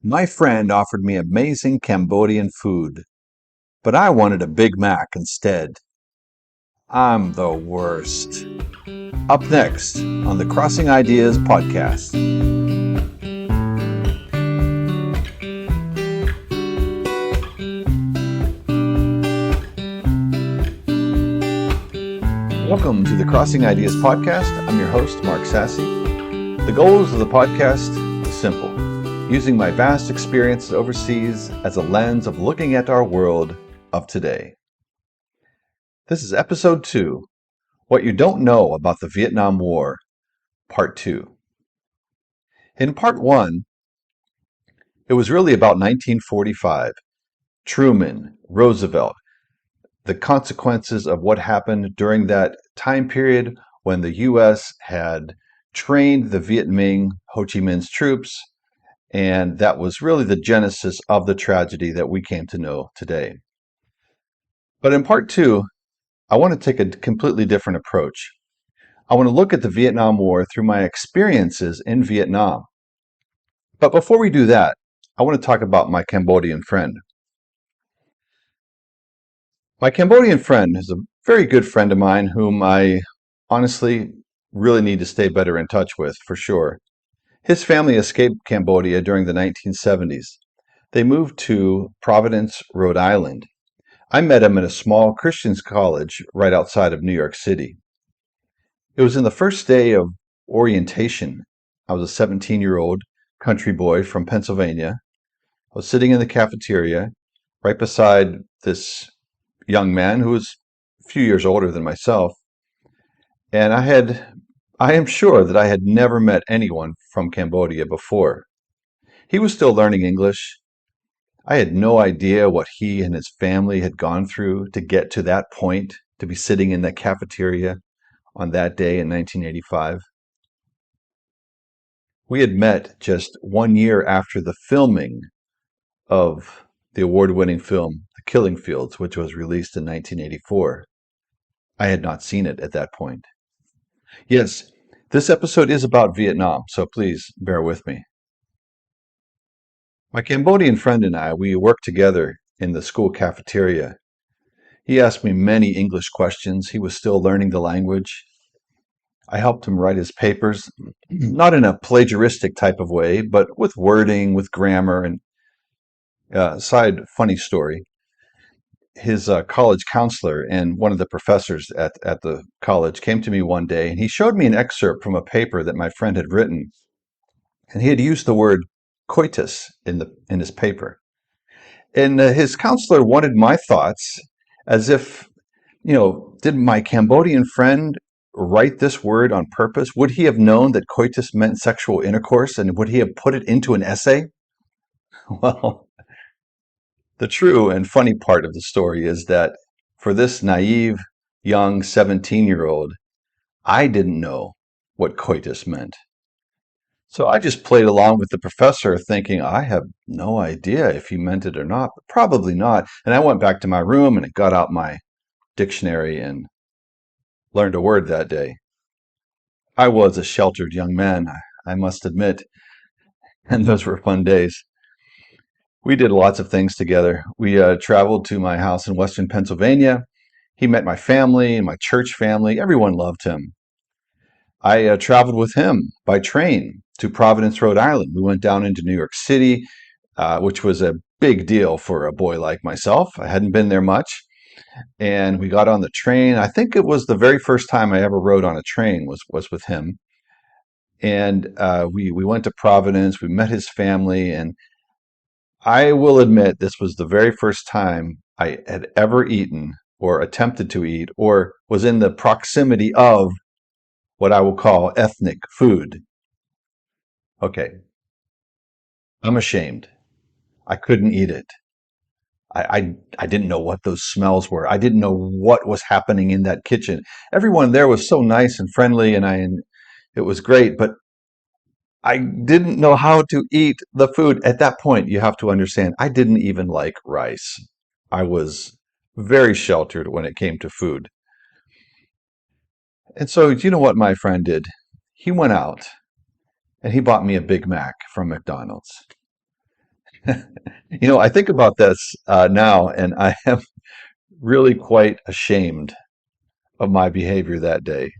My friend offered me amazing Cambodian food, but I wanted a Big Mac instead. I'm the worst. Up next on the Crossing Ideas podcast. Welcome to the Crossing Ideas podcast. I'm your host, Mark Sasse. The goals of the podcast is simple: using my vast experience overseas as a lens of looking at our world of today. This is episode 2, What You Don't Know About the Vietnam War, part 2. In part 1, it was really about 1945, Truman, Roosevelt, the consequences of what happened during that time period when the U.S. had trained the Viet Minh, Ho Chi Minh's troops, and that was really the genesis of the tragedy that we came to know today. But in part 2, I want to take a completely different approach. I want to look at the Vietnam War through my experiences in Vietnam. But before we do that, I want to talk about my Cambodian friend. My Cambodian friend is a very good friend of mine whom I honestly really need to stay better in touch with, for sure. His family escaped Cambodia during the 1970s. They moved to Providence, Rhode Island. I met him at a small Christian college right outside of New York City. It was in the first day of orientation. I was a 17-year-old country boy from Pennsylvania. I was sitting in the cafeteria right beside this young man who was a few years older than myself. And I am sure that I had never met anyone from Cambodia before. He was still learning English. I had no idea what he and his family had gone through to get to that point, to be sitting in the cafeteria on that day in 1985. We had met just 1 year after the filming of the award-winning film The Killing Fields, which was released in 1984. I had not seen it at that point. Yes, this episode is about Vietnam, so please bear with me. My Cambodian friend and I, we worked together in the school cafeteria. He asked me many English questions. He was still learning the language. I helped him write his papers, not in a plagiaristic type of way, but with wording, with grammar, and side funny story. His college counselor and one of the professors at the college came to me one day, and he showed me an excerpt from a paper that my friend had written, and he had used the word coitus in his paper. And his counselor wanted my thoughts, as if, did my Cambodian friend write this word on purpose? Would he have known that coitus meant sexual intercourse, and would he have put it into an essay? Well, the true and funny part of the story is that for this naive, young 17-year-old, I didn't know what coitus meant. So I just played along with the professor, thinking, I have no idea if he meant it or not, but probably not. And I went back to my room and got out my dictionary and learned a word that day. I was a sheltered young man, I must admit, and those were fun days. We did lots of things together. We traveled to my house in Western Pennsylvania. He met my family and my church family. Everyone loved him. I traveled with him by train to Providence, Rhode Island. We went down into New York City, which was a big deal for a boy like myself. I hadn't been there much. And we got on the train. I think it was the very first time I ever rode on a train was with him. And we went to Providence. We met his family. And I will admit this was the very first time I had ever eaten or attempted to eat or was in the proximity of what I will call ethnic food. Okay, I'm ashamed. I couldn't eat it. I didn't know what those smells were. I didn't know what was happening in that kitchen. Everyone there was so nice and friendly, and it was great, but I didn't know how to eat the food. At that point, you have to understand, I didn't even like rice. I was very sheltered when it came to food. And so, you know what my friend did? He went out and he bought me a Big Mac from McDonald's. I think about this now, and I am really quite ashamed of my behavior that day.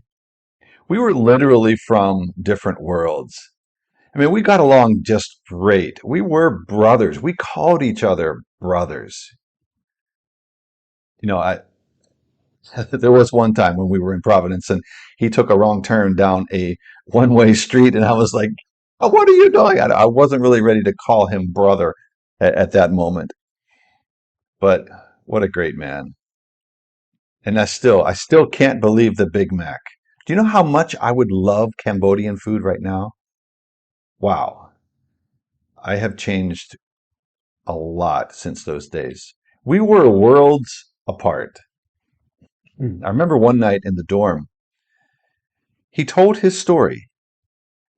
We were literally from different worlds. I mean, we got along just great. We were brothers. We called each other brothers. I there was one time when we were in Providence and he took a wrong turn down a one-way street, and I was like, "Oh, what are you doing?" I wasn't really ready to call him brother at that moment, but what a great man. And I still can't believe the Big Mac. Do you know how much I would love Cambodian food right now? Wow. I have changed a lot since those days. We were worlds apart. I remember one night in the dorm, he told his story,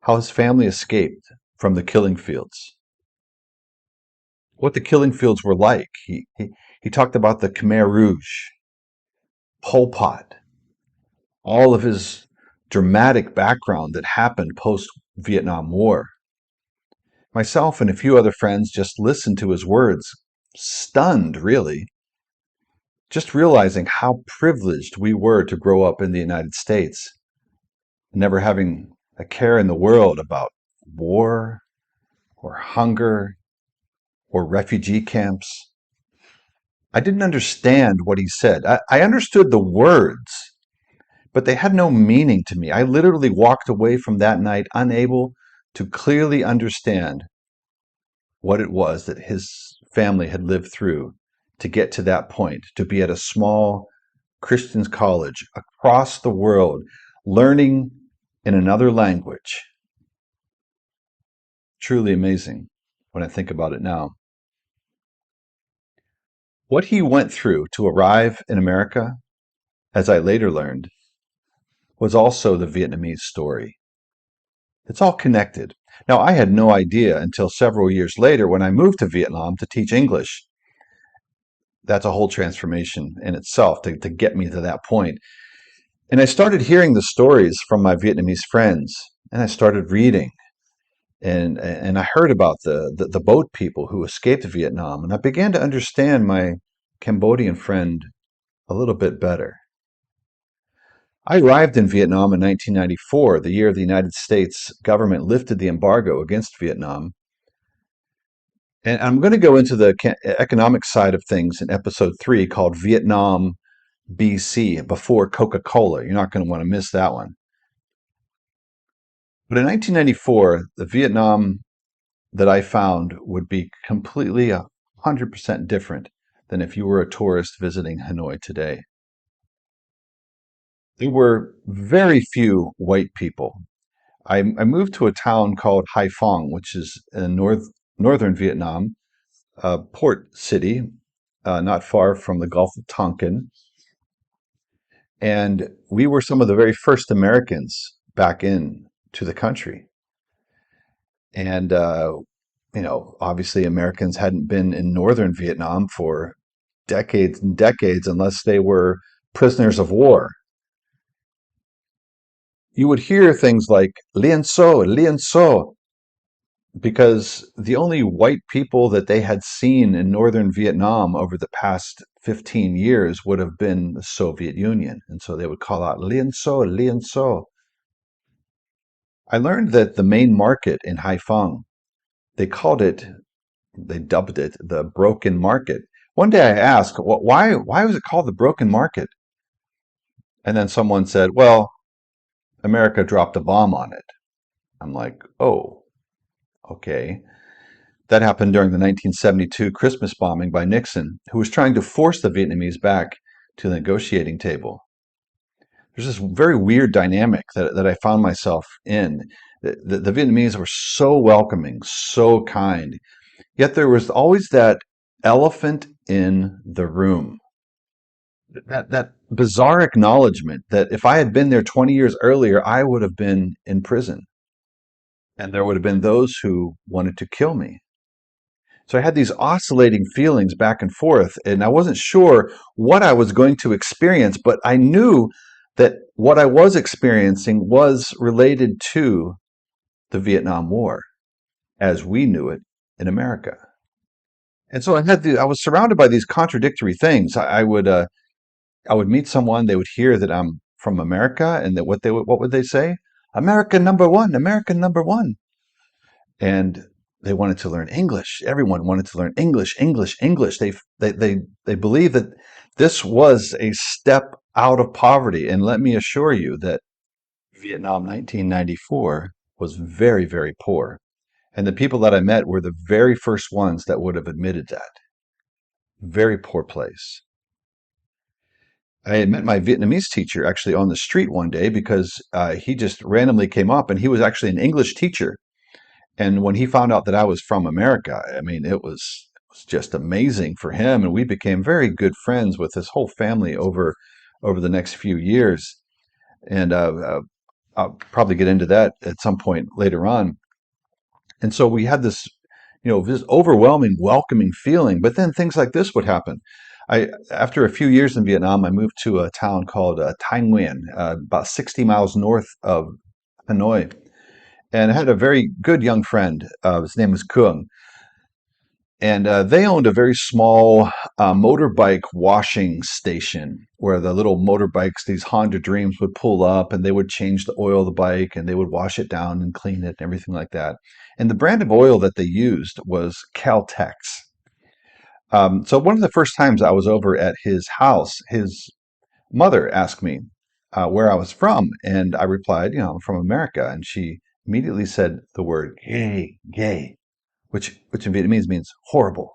how his family escaped from the killing fields, what the killing fields were like. He talked about the Khmer Rouge, Pol Pot, all of his dramatic background that happened post Vietnam War. Myself and a few other friends just listened to his words, stunned, really, just realizing how privileged we were to grow up in the United States, never having a care in the world about war or hunger or refugee camps. I didn't understand what he said. I understood the words, but they had no meaning to me. I literally walked away from that night unable to clearly understand what it was that his family had lived through to get to that point, to be at a small Christian college across the world, learning in another language. Truly amazing when I think about it now. What he went through to arrive in America, as I later learned, was also the Vietnamese story. It's all connected. Now, I had no idea until several years later when I moved to Vietnam to teach English. That's a whole transformation in itself to get me to that point. And I started hearing the stories from my Vietnamese friends, and I started reading. And I heard about the boat people who escaped Vietnam, and I began to understand my Cambodian friend a little bit better. I arrived in Vietnam in 1994, the year the United States government lifted the embargo against Vietnam. And I'm going to go into the economic side of things in episode 3 called Vietnam BC, before Coca-Cola. You're not going to want to miss that one. But in 1994, the Vietnam that I found would be completely 100% different than if you were a tourist visiting Hanoi today. There were very few white people. I moved to a town called Haiphong, which is in northern Vietnam, a port city not far from the Gulf of Tonkin. And we were some of the very first Americans back in to the country. And, obviously Americans hadn't been in northern Vietnam for decades and decades unless they were prisoners of war. You would hear things like Lien So, Lien So, because the only white people that they had seen in northern Vietnam over the past 15 years would have been the Soviet Union. And so they would call out Lien So, Lien So. I learned that the main market in Haiphong, they called it, they dubbed it the broken market. One day I asked, why was it called the broken market? And then someone said, well, America dropped a bomb on it. I'm like, oh, okay. That happened during the 1972 Christmas bombing by Nixon, who was trying to force the Vietnamese back to the negotiating table. There's this very weird dynamic that I found myself in. The Vietnamese were so welcoming, so kind, yet there was always that elephant in the room. That bizarre acknowledgement that if I had been there 20 years earlier, I would have been in prison. And there would have been those who wanted to kill me. So I had these oscillating feelings back and forth, and I wasn't sure what I was going to experience, but I knew that what I was experiencing was related to the Vietnam War as we knew it in America. And so I was surrounded by these contradictory things. I would meet someone, they would hear that I'm from America, and that what would they say? America number one, American number one. And they wanted to learn English. Everyone wanted to learn English, English, English. They believe that this was a step out of poverty. And let me assure you that Vietnam 1994 was very, very poor. And the people that I met were the very first ones that would have admitted that. Very poor place. I had met my Vietnamese teacher actually on the street one day because he just randomly came up, and he was actually an English teacher. And when he found out that I was from America, I mean, it was just amazing for him. And we became very good friends with his whole family over the next few years. And I'll probably get into that at some point later on. And so we had this, this overwhelming, welcoming feeling. But then things like this would happen. After a few years in Vietnam, I moved to a town called Thai Nguyen, about 60 miles north of Hanoi. And I had a very good young friend. His name was Kung. And they owned a very small motorbike washing station where the little motorbikes, these Honda Dreams, would pull up, and they would change the oil of the bike, and they would wash it down and clean it and everything like that. And the brand of oil that they used was Caltex. So one of the first times I was over at his house, his mother asked me where I was from, and I replied, I'm from America. And she immediately said the word gay, gay, which in Vietnamese means horrible.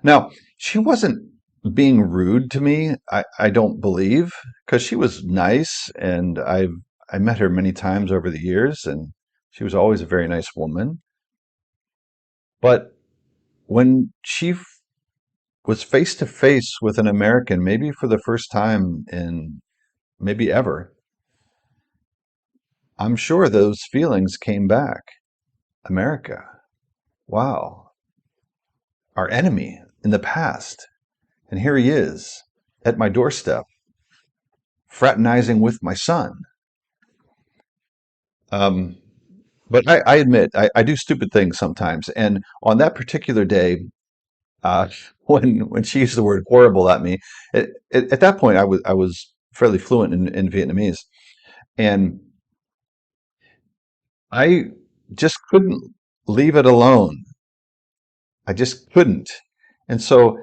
Now, she wasn't being rude to me, I don't believe, because she was nice, and I met her many times over the years, and she was always a very nice woman. But when she was face to face with an American, maybe for the first time in maybe ever, I'm sure those feelings came back. America, wow, our enemy in the past. And here he is at my doorstep, fraternizing with my son. Um, but I admit, I do stupid things sometimes. And on that particular day, uh, when she used the word horrible at me, at that point, I was fairly fluent in Vietnamese. And I just couldn't leave it alone. I just couldn't. And so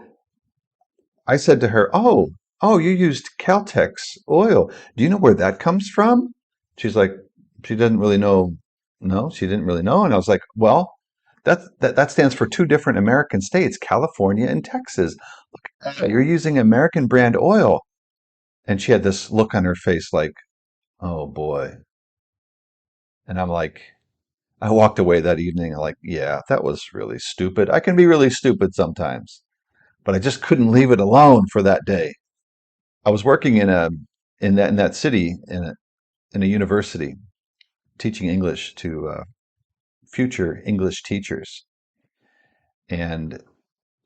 I said to her, oh, you used Caltex oil. Do you know where that comes from? She's like, she didn't really know. No, she didn't really know. And I was like, well, that stands for two different American states, California and Texas. You're using American brand oil. And she had this look on her face like, oh boy. And I'm like, I walked away that evening. I'm like, yeah, that was really stupid. I can be really stupid sometimes, but I just couldn't leave it alone for that day. I was working in that city in a university teaching English to future English teachers, and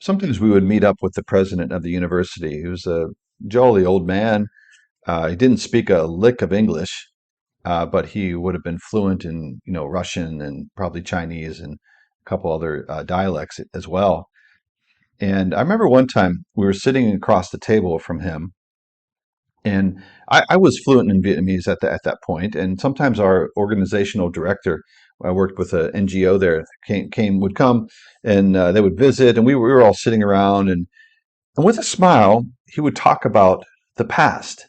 sometimes we would meet up with the president of the university. He was a jolly old man. He didn't speak a lick of English, but he would have been fluent in Russian and probably Chinese and a couple other dialects as well. And I remember one time we were sitting across the table from him. And I was fluent in Vietnamese at that point, and sometimes our organizational director, I worked with an NGO there, would come, and they would visit, and we were all sitting around, and with a smile, he would talk about the past.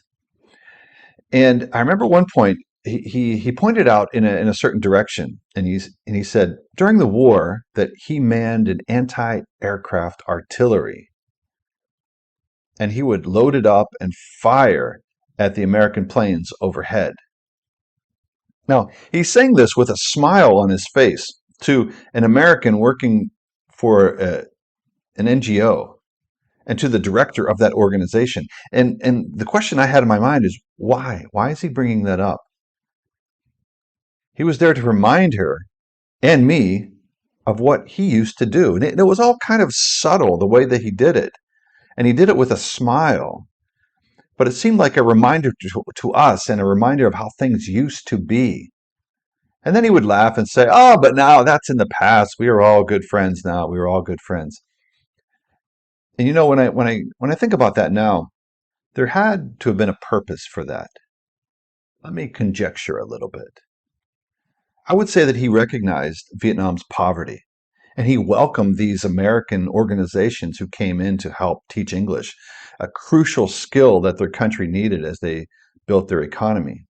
And I remember one point he pointed out in a certain direction, and he said during the war that he manned an anti-aircraft artillery, and he would load it up and fire at the American planes overhead. Now, he's saying this with a smile on his face to an American working for an NGO and to the director of that organization. And the question I had in my mind is why? Why is he bringing that up? He was there to remind her and me of what he used to do. And it was all kind of subtle the way that he did it. And he did it with a smile. But it seemed like a reminder to us and a reminder of how things used to be. And then he would laugh and say, oh, but now that's in the past. We are all good friends now. We are all good friends. And when I think about that now, there had to have been a purpose for that. Let me conjecture a little bit. I would say that he recognized Vietnam's poverty and he welcomed these American organizations who came in to help teach English, a crucial skill that their country needed as they built their economy.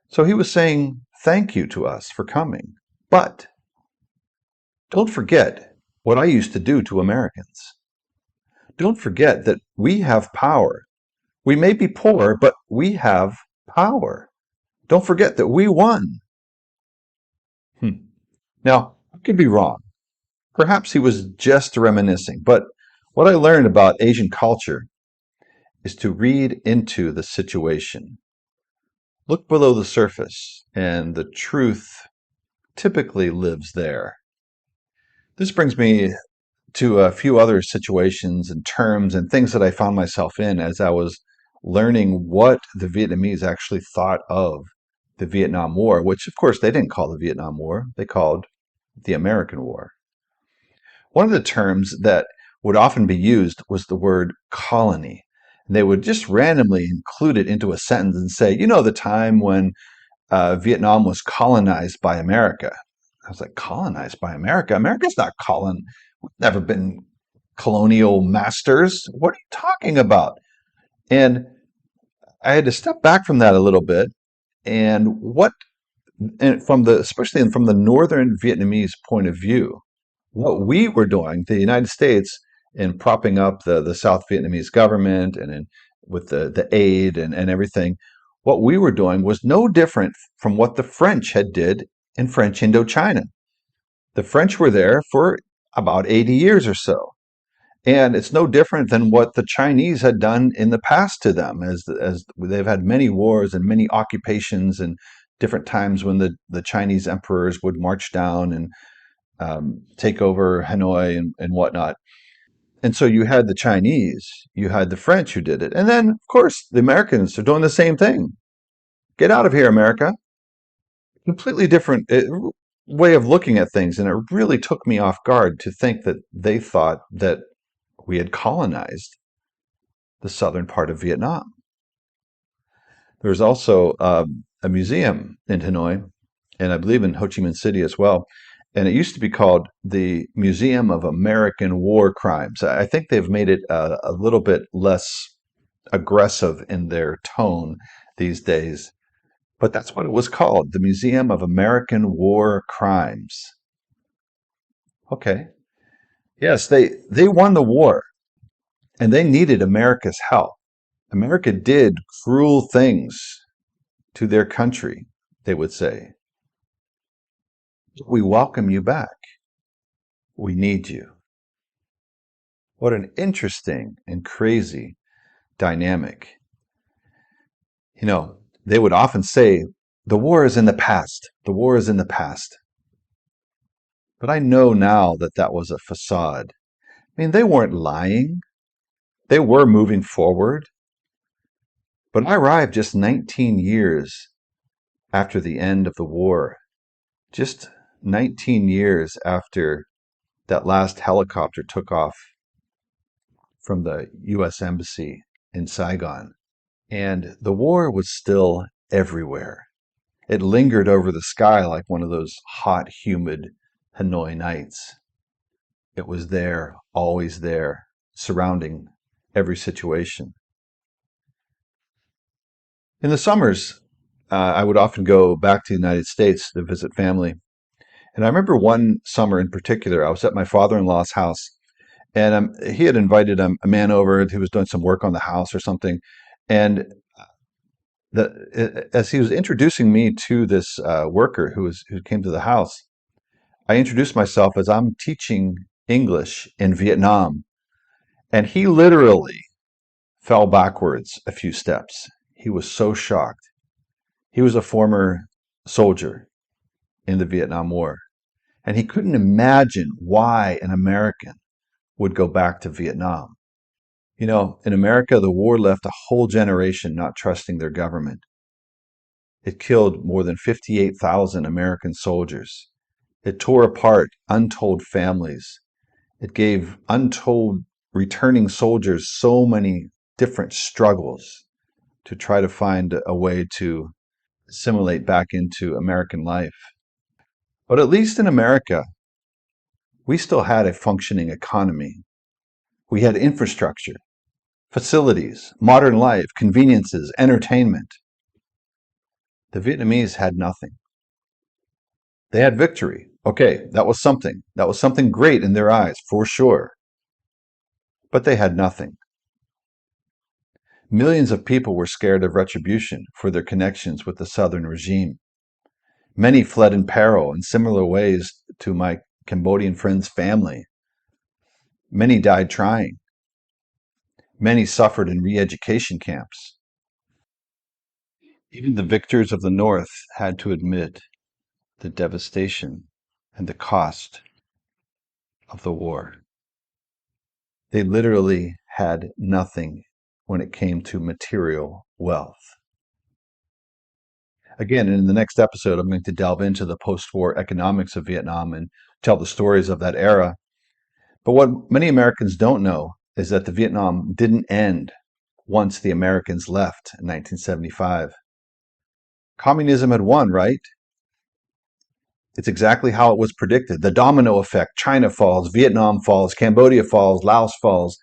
So he was saying thank you to us for coming. But don't forget what I used to do to Americans. Don't forget that we have power. We may be poor, but we have power. Don't forget that we won. Now, I could be wrong. Perhaps he was just reminiscing, but what I learned about Asian culture is to read into the situation. Look below the surface, and the truth typically lives there. This brings me to a few other situations and terms and things that I found myself in as I was learning what the Vietnamese actually thought of the Vietnam War, which of course they didn't call the Vietnam War, they called the American War. One of the terms that would often be used was the word colony. And they would just randomly include it into a sentence and say, the time when Vietnam was colonized by America. I was like, colonized by America? America's not We've never been colonial masters. What are you talking about? And I had to step back from that a little bit. And especially from the northern Vietnamese point of view, what we were doing, the United States, in propping up the South Vietnamese government with the aid and everything, what we were doing was no different from what the French had did in French Indochina. The French were there for about 80 years or so. And it's no different than what the Chinese had done in the past to them, as they've had many wars and many occupations and different times when the Chinese emperors would march down and take over Hanoi and whatnot. And so you had the Chinese, you had the French who did it. And then, of course, the Americans are doing the same thing. Get out of here, America. Completely different way of looking at things. And it really took me off guard to think that they thought that we had colonized the southern part of Vietnam. There's also a museum in Hanoi, and I believe in Ho Chi Minh City as well. And it used to be called the Museum of American War Crimes. I think they've made it a little bit less aggressive in their tone these days, but that's what it was called, the Museum of American War Crimes. Okay. Yes, they won the war and they needed America's help. America did cruel things to their country, they would say. We welcome you back. We need you. What an interesting and crazy dynamic. They would often say, the war is in the past. The war is in the past. But I know now that that was a facade. I mean, they weren't lying. They were moving forward. But I arrived just 19 years after the end of the war, just 19 years after that last helicopter took off from the U.S. Embassy in Saigon. And the war was still everywhere. It lingered over the sky like one of those hot, humid Hanoi nights. It was there, always there, surrounding every situation. In the summers, I would often go back to the United States to visit family. And I remember one summer in particular, I was at my father-in-law's house, and he had invited a man over who was doing some work on the house or something. And as he was introducing me to this worker who came to the house, I introduced myself as I'm teaching English in Vietnam, and he literally fell backwards a few steps. He was so shocked. He was a former soldier in the Vietnam War, and he couldn't imagine why an American would go back to Vietnam. In America, the war left a whole generation not trusting their government. It killed more than 58,000 American soldiers. It tore apart untold families. It gave untold returning soldiers so many different struggles to try to find a way to assimilate back into American life. But at least in America, we still had a functioning economy. We had infrastructure, facilities, modern life, conveniences, entertainment. The Vietnamese had nothing. They had victory. Okay, that was something. That was something great in their eyes, for sure. But they had nothing. Millions of people were scared of retribution for their connections with the Southern regime. Many fled in peril in similar ways to my Cambodian friend's family. Many died trying. Many suffered in re-education camps. Even the victors of the North had to admit the devastation and the cost of the war. They literally had nothing when it came to material wealth. Again, in the next episode, I'm going to delve into the post-war economics of Vietnam and tell the stories of that era. But what many Americans don't know is that the Vietnam didn't end once the Americans left in 1975. Communism had won, right? It's exactly how it was predicted. The domino effect. China falls, Vietnam falls, Cambodia falls, Laos falls.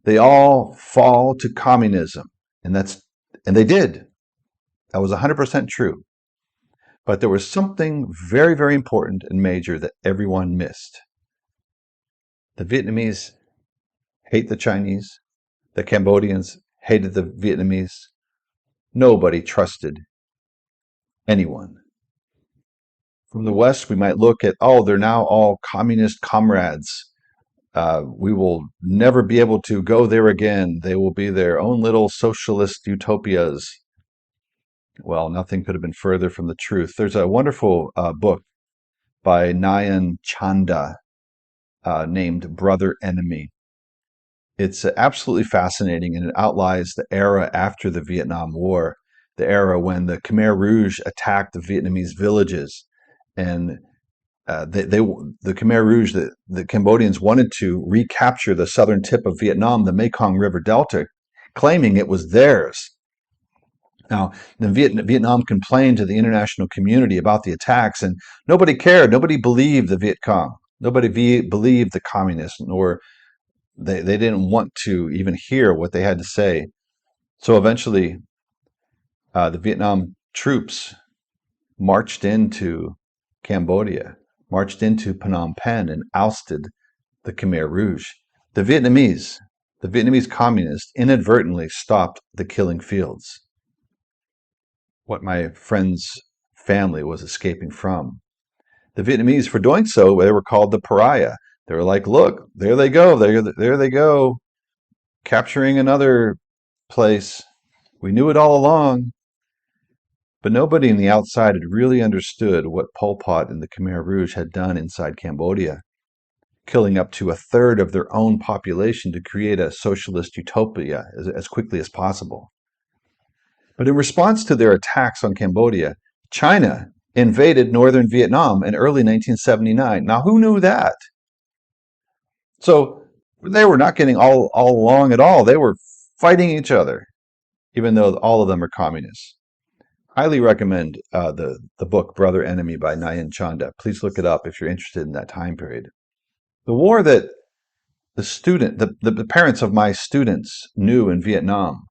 They all fall to communism. And they did. That was 100% true. But there was something very, very important and major that everyone missed. The Vietnamese hate the Chinese. The Cambodians hated the Vietnamese. Nobody trusted anyone. From the West, we might look at, oh, they're now all communist comrades. We will never be able to go there again. They will be their own little socialist utopias. Well, nothing could have been further from the truth. There's a wonderful book by Nyan Chanda named Brother Enemy. It's absolutely fascinating, and it outlines the era after the Vietnam War, the era when the Khmer Rouge attacked the Vietnamese villages. And the Khmer Rouge, the Cambodians wanted to recapture the southern tip of Vietnam, the Mekong River Delta, claiming it was theirs. Now, Vietnam complained to the international community about the attacks, and nobody cared. Nobody believed the Viet Cong. Nobody believed the communists, nor they didn't want to even hear what they had to say. So eventually, the Vietnam troops marched into Cambodia, marched into Phnom Penh, and ousted the Khmer Rouge. The Vietnamese communists inadvertently stopped the killing fields, what my friend's family was escaping from. The Vietnamese, for doing so, they were called the pariah. They were like, look, there they go, there they go, capturing another place. We knew it all along. But nobody in the outside had really understood what Pol Pot and the Khmer Rouge had done inside Cambodia, killing up to a third of their own population to create a socialist utopia as quickly as possible. But in response to their attacks on Cambodia, China invaded northern Vietnam in early 1979. Now, who knew that? So they were not getting all along at all. They were fighting each other, even though all of them are communists. Highly recommend the book Brother Enemy by Nyan Chanda. Please look it up if you're interested in that time period. The war that the parents of my students knew in Vietnam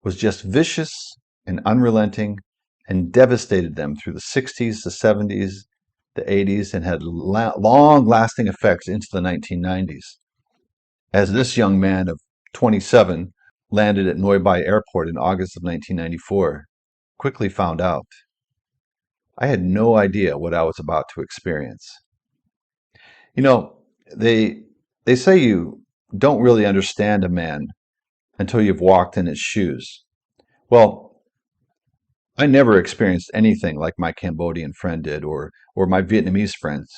was just vicious and unrelenting and devastated them through the 60s, the 70s, the 80s, and had long-lasting effects into the 1990s. As this young man of 27 landed at Noi Bai Airport in August of 1994, quickly found out I had no idea what I was about to experience. You know, they say you don't really understand a man until you've walked in his shoes. Well, I never experienced anything like my Cambodian friend did or my Vietnamese friends.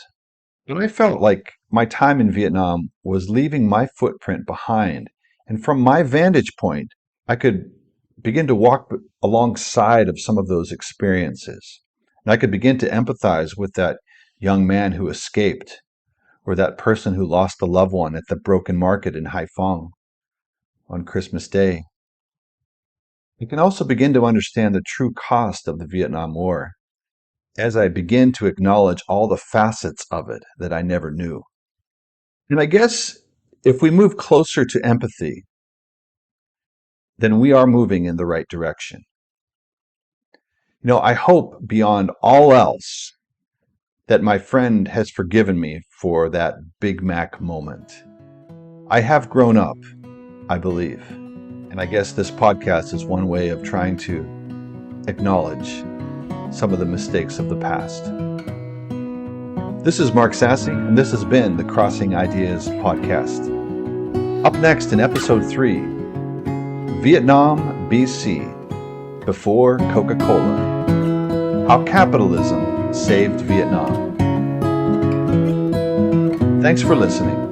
But I felt like my time in Vietnam was leaving my footprint behind. And from my vantage point, I could begin to walk alongside of some of those experiences. And I could begin to empathize with that young man who escaped, or that person who lost a loved one at the broken market in Haiphong on Christmas Day. I can also begin to understand the true cost of the Vietnam War as I begin to acknowledge all the facets of it that I never knew. And I guess if we move closer to empathy, then we are moving in the right direction. I hope beyond all else that my friend has forgiven me for that Big Mac moment. I have grown up, I believe. And I guess this podcast is one way of trying to acknowledge some of the mistakes of the past. This is Mark Sasse, and this has been the Crossing Ideas podcast. Up next in episode 3, Vietnam, BC, before Coca-Cola. How capitalism saved Vietnam. Thanks for listening.